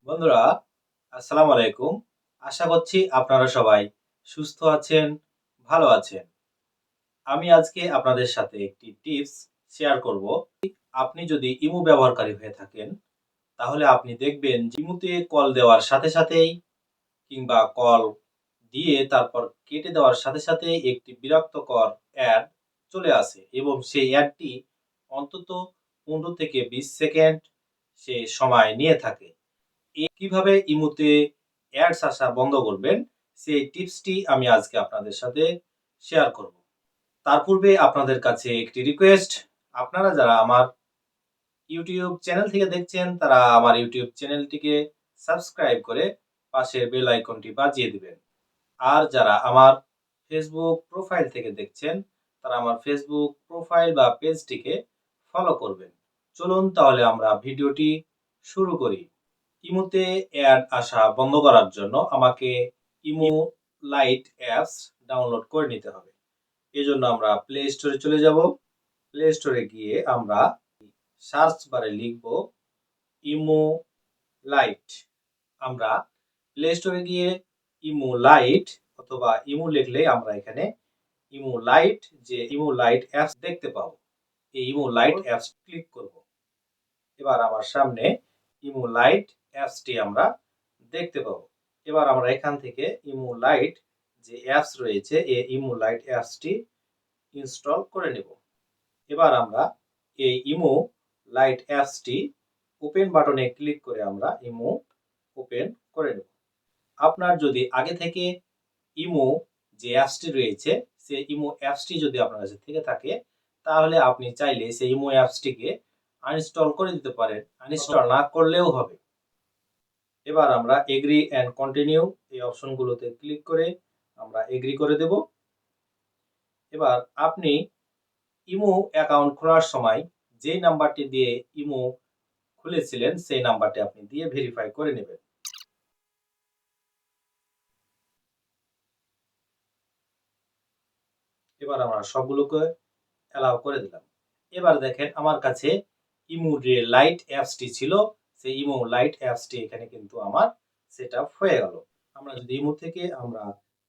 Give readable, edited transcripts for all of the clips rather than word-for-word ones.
বন্ধুরা, আসসালামু আলাইকুম। আশা করছি আপনারা সবাই সুস্থ আছেন, ভালো আছেন। আমি আজকে আপনাদের সাথে একটি টিপস শেয়ার করব। আপনি যদি ইমো ব্যবহারকারী হয়ে থাকেন, তাহলে আপনি দেখবেন যে ইমোতে কল দেওয়ার সাথে সাথেই কিংবা কল দিয়ে তারপর কেটে দেওয়ার সাথে সাথেই একটি বিরক্তকর অ্যাড চলে আসে এবং সেই অ্যাডটি অন্তত ১৫ থেকে ২০ সেকেন্ড সে সময় নিয়ে থাকে। কিভাবে ইমোতে অ্যাডস আসা বন্ধ করবেন সেই টিপসটি আমি আজকে আপনাদের সাথে শেয়ার করব। তার পূর্বে আপনাদের কাছে একটি রিকোয়েস্ট, আপনারা যারা আমার ইউটিউব চ্যানেল থেকে দেখছেন তারা আমার ইউটিউব চ্যানেলটিকে সাবস্ক্রাইব করে পাশের বেল আইকনটি বাজিয়ে দিবেন। আর যারা আমার ফেসবুক প্রোফাইল থেকে দেখছেন তারা আমার ফেসবুক প্রোফাইল বা পেজটিকে ফলো করবেন। চলুন তাহলে আমরা ভিডিওটি শুরু করি। ইমোতে অ্যাড আসা বন্ধ করার জন্য আমাকে ইমো লাইট অ্যাপস ডাউনলোড করে নিতে হবে। এজন্য আমরা প্লে স্টোরে চলে যাব। প্লে স্টোরে গিয়ে আমরা সার্চ বারে লিখব ইমো লাইট। আমরা প্লে স্টোরে গিয়ে ইমো লাইট অথবা ইমো লিখলেই আমরা এখানে imo light imo light apps দেখতে পাবো। এই ইমো লাইট অ্যাপস ক্লিক করব। এবার আমার সামনে ইমো লাইট অ্যাপসটি আমরা দেখতে পাবো। এবার আমরা এখান থেকে ইমো লাইট যে অ্যাপস রয়েছে এই ইমো লাইট অ্যাপসটি ইনস্টল করে নেব। এবার আমরা এই ইমো লাইট অ্যাপসটি ওপেন বাটনে ক্লিক করে আমরা ইমো ওপেন করে নেব। আপনার যদি আগে থেকে ইমো যে অ্যাপসটি রয়েছে সেই ইমো অ্যাপসটি যদি আপনার কাছে থেকে থাকে তাহলে আপনি চাইলে সেই ইমো অ্যাপসটিকে আনইনস্টল করে দিতে পারেন। আনইনস্টল না করলেও হবে। এবার আমরা এগ্রি অ্যান্ড কন্টিনিউ এই অপশনগুলোতে ক্লিক করে আমরা এগ্রি করে দেব। এবার আপনি ইমো অ্যাকাউন্ট খোলার সময় যেই নাম্বারটি দিয়ে ইমো খুলেছিলেন সেই নাম্বারটি আপনি দিয়ে ভেরিফাই করে নেবেন। এবার আমরা সবগুলোকে অ্যালাউ করে দিলাম। এবার দেখেন আমার কাছে ইমো যে লাইট অ্যাপসটি ছিল সেই ইমো লাইট অ্যাপসটি এখানে কিন্তু আমার সেট আপ হয়ে গেল। আমরা যদি ইমো থেকে আমরা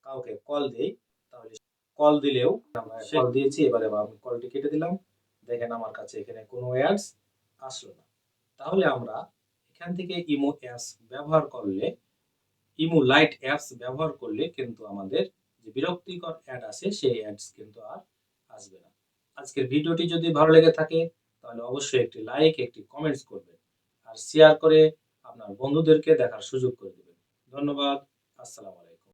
কাউকে কল দেই তাহলে কল দিলেও আমরা কল দিয়েছি, এবারে আমি কলটি কেটে দিলাম। দেখেন আমার কাছে এখানে কোনো অ্যাডস আসলো না। তাহলে আমরা এখান থেকে ইমো অ্যাপস ব্যবহার করলে ইমো লাইট অ্যাপস ব্যবহার করলে কিন্তু আমাদের যে বিরক্তিকর অ্যাড আছে সেই অ্যাডস কিন্তু আর আসবে না। আজকের ভিডিওটি যদি ভালো লেগে থাকে তাহলে অবশ্যই একটি লাইক, একটি কমেন্টস করবেন আর শেয়ার করে আপনার বন্ধুদেরকে দেখার সুযোগ করে দেবেন। ধন্যবাদ। আসসালামু আলাইকুম।